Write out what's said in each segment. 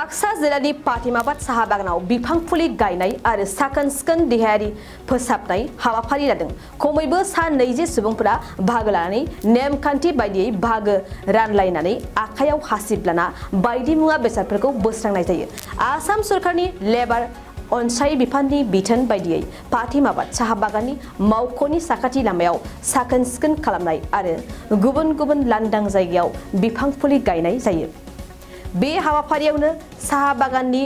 बाक्सा जिल्लानि पाटिमाबाद साहा बागानाव बिफां फुलि गायनाय आरो साखोन सिखोन देहायारि फोसाबनाय हाबाफारि लादों। खमैबो सा 20 सुबुंफोरा बाहागो लानानै नेमखान्थि बायदियै बाहागो रानलायनानै आखायाव हासिब लाना बायदि मुवा बेसादफोरखौ बोस्रांनाय जायो। आसाम सरकारनि लेबार अनसाय बिफाननि बिथोन बायदियै पाटिमाबाद साहा बागाननि मावख'नि साखाथि लामायाव साखोन सिखोन खालामनाय आरो गुबुन गुबुन लांदां जायगायाव बिफां फुलि गायनाय जायो। बे हाबाफारियावनो साहा बागाननि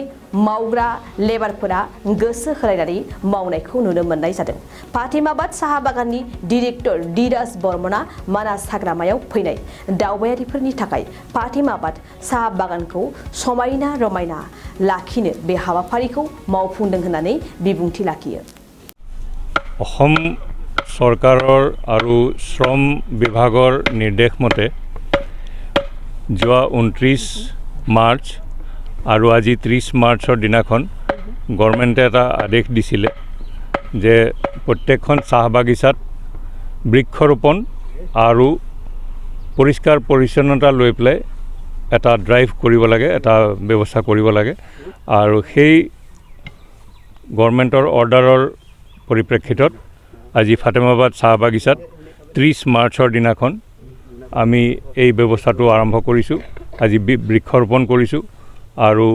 मावग्रा लेबारफोरा गोसो होलायनानै मावनायखौ नुनो मोननाय जादों। पाटिमाबाद साहा बागाननि डिरेक्टर धीराज बर्मना मानास हाग्रामायाव फैनाय दावबायारिफोरनि थाखाय पाटिमाबाद साहा बागानखौ समायना रमायना लाखिनो बे हाबाफारिखौ मावफुंदों होननानै बिबुंथि लाखियो। অসম চৰকাৰৰ আৰু শ্ৰম বিভাগৰ নিৰ্দেশ মতে যোৱা 29 মাৰ্চ আৰু আজি 30 মাৰ্চৰ দিনাখন গভৰ্ণমেণ্টে এটা আদেশ দিছিলে যে প্ৰত্যেকখন চাহ বাগিচাত বৃক্ষৰোপণ আৰু পৰিষ্কাৰ পৰিচ্ছন্নতা লৈ পেলাই এটা ড্ৰাইভ কৰিব লাগে, এটা ব্যৱস্থা কৰিব লাগে। আৰু সেই গভৰ্ণমেণ্টৰ অৰ্ডাৰৰ পৰিপ্ৰেক্ষিতত আজি ফাতেমাবাদ চাহ বাগিচাত 30 মাৰ্চৰ দিনাখন আমি এই ব্যৱস্থাটো আৰম্ভ কৰিছোঁ। আজি বৃক্ষৰোপণ কৰিছোঁ আৰু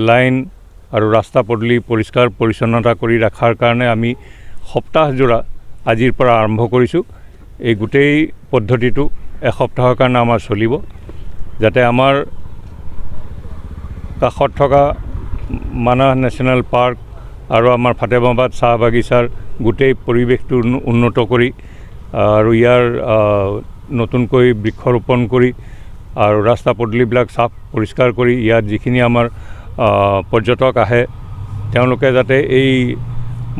লাইন আৰু ৰাস্তা পদূলি পৰিষ্কাৰ পৰিচ্ছন্নতা কৰি ৰখাৰ কাৰণে আমি সপ্তাহজোৰা আজিৰ পৰা আৰম্ভ কৰিছোঁ। এই গোটেই পদ্ধতিটো এসপ্তাহৰ কাৰণে আমাৰ চলিব, যাতে আমাৰ কাষত থকা মানাহ নেশ্যনেল পাৰ্ক আৰু আমাৰ ফাতেমাবাদ চাহ বাগিচাৰ গোটেই পৰিৱেশটো উন্নত কৰি আৰু ইয়াৰ নতুনকৈ বৃক্ষৰোপণ কৰি আৰু ৰাস্তা পদূলিবিলাক চাফ পৰিষ্কাৰ কৰি ইয়াত যিখিনি আমাৰ পৰ্যটক আহে তেওঁলোকে যাতে এই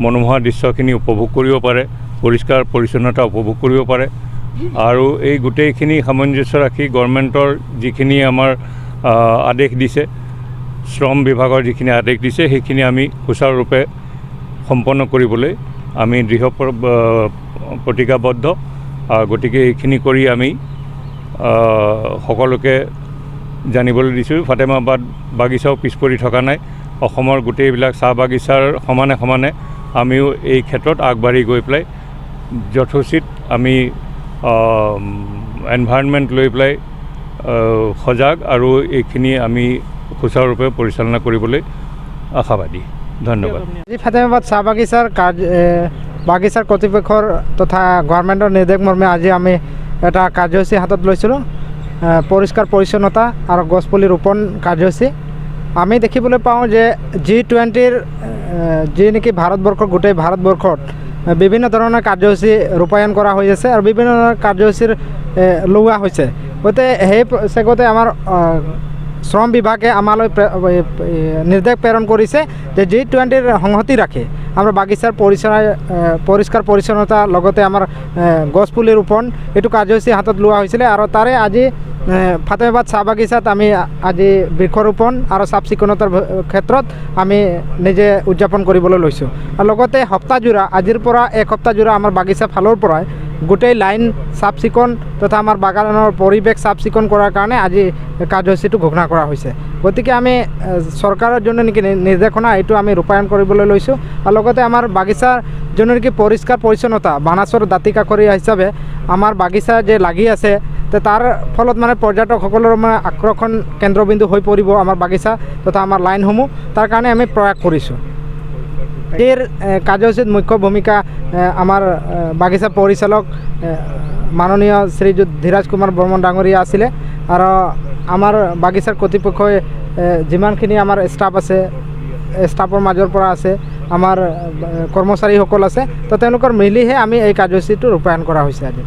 মনোমোহা দৃশ্যখিনি উপভোগ কৰিব পাৰে, পৰিষ্কাৰ পৰিচ্ছন্নতা উপভোগ কৰিব পাৰে। আৰু এই গোটেইখিনি সামঞ্জস্য ৰাখি গভৰ্ণমেণ্টৰ যিখিনি আমাৰ আদেশ দিছে, শ্ৰম বিভাগৰ যিখিনি আদেশ দিছে, সেইখিনি আমি সুচাৰুৰূপে সম্পন্ন কৰিবলৈ আমি দৃঢ় প্ৰতিজ্ঞাবদ্ধ। গতিকে এইখিনি কৰি আমি সকলোকে জানিবলৈ দিছোঁ, ফাতেমাবাদ বাগিচাও পিছ পৰি থকা নাই। অসমৰ গোটেইবিলাক চাহ বাগিচাৰ সমানে সমানে আমিও এই ক্ষেত্ৰত আগবাঢ়ি গৈ পেলাই যথোচিত আমি এনভাইৰনমেণ্ট লৈ পেলাই সজাগ আৰু এইখিনি আমি সুচাৰুৰূপে পৰিচালনা কৰিবলৈ আশাবাদী। ধন্যবাদ। ফাতেমাবাদ চাহ বাগিচাৰ কৰ্তৃপক্ষৰ তথা গভৰ্ণমেণ্টৰ নিৰ্দেশ মৰ্মে আজি আমি এটা কাৰ্যসূচী হাতত লৈছিলোঁ, পৰিষ্কাৰ পৰিচ্ছন্নতা আৰু গছপুলি ৰোপণ কাৰ্যসূচী। আমি দেখিবলৈ পাওঁ যে G20ৰ যি নেকি ভাৰতবৰ্ষৰ গোটেই ভাৰতবৰ্ষত বিভিন্ন ধৰণৰ কাৰ্যসূচী ৰূপায়ণ কৰা হৈ আছে আৰু বিভিন্ন ধৰণৰ কাৰ্যসূচীৰ লোৱা হৈছে। গতিকে সেই চেগতে আমাৰ শ্ৰম বিভাগে আমালৈ নিৰ্দেশ প্ৰেৰণ কৰিছে যে G20ৰ সংহতি ৰাখি আমাৰ বাগিচাৰ পৰিষ্কাৰ পৰিচ্ছন্নতা লগতে আমাৰ গছপুলি ৰোপণ এইটো কাৰ্যসূচী হাতত লোৱা হৈছিলে। আৰু তাৰে আজি ফাতেমাবাদ চাহ বাগিচাত আমি আজি বৃক্ষৰোপণ আৰু চাফ চিকুণতাৰ ক্ষেত্ৰত আমি নিজে উদযাপন কৰিবলৈ লৈছোঁ। আৰু লগতে সপ্তাহজোৰা আজিৰ পৰা এক সপ্তাহজোৰা আমাৰ বাগিচা ফালৰ পৰাই গোটেই লাইন চাফ চিকুণ তথা আমাৰ বাগানৰ পৰিৱেশ চাফ চিকুণ কৰাৰ কাৰণে আজি কাৰ্যসূচীটো ঘোষণা কৰা হৈছে। গতিকে আমি চৰকাৰৰ যোনটো নেকি নিৰ্দেশনা এইটো আমি ৰূপায়ণ কৰিবলৈ লৈছোঁ। আৰু লগতে আমাৰ বাগিচাৰ যোনটো নেকি পৰিষ্কাৰ পৰিচ্ছন্নতা বানাচৰ দাঁতি কাষৰীয়া হিচাপে আমাৰ বাগিচা যে লাগি আছে, তাৰ ফলত মানে পৰ্যটকসকলৰ মানে আকৰ্ষণ কেন্দ্ৰবিন্দু হৈ পৰিব আমাৰ বাগিচা তথা আমাৰ লাইনসমূহ। তাৰ কাৰণে আমি প্ৰয়াস কৰিছোঁ। এই কাৰ্যসূচীত মুখ্য ভূমিকা আমাৰ বাগিচা পৰিচালক মাননীয় শ্ৰীযুত ধীৰাজ কুমাৰ বৰ্মন ডাঙৰীয়া আছিলে। আৰু আমাৰ বাগিচাৰ কৰ্তৃপক্ষই যিমানখিনি আমাৰ ষ্টাফ আছে, ষ্টাফৰ মাজৰ পৰা আছে আমাৰ কৰ্মচাৰীসকল আছে, তো তেওঁলোকৰ মিলিহে আমি এই কাৰ্যসূচীটো ৰূপায়ণ কৰা হৈছে আজি।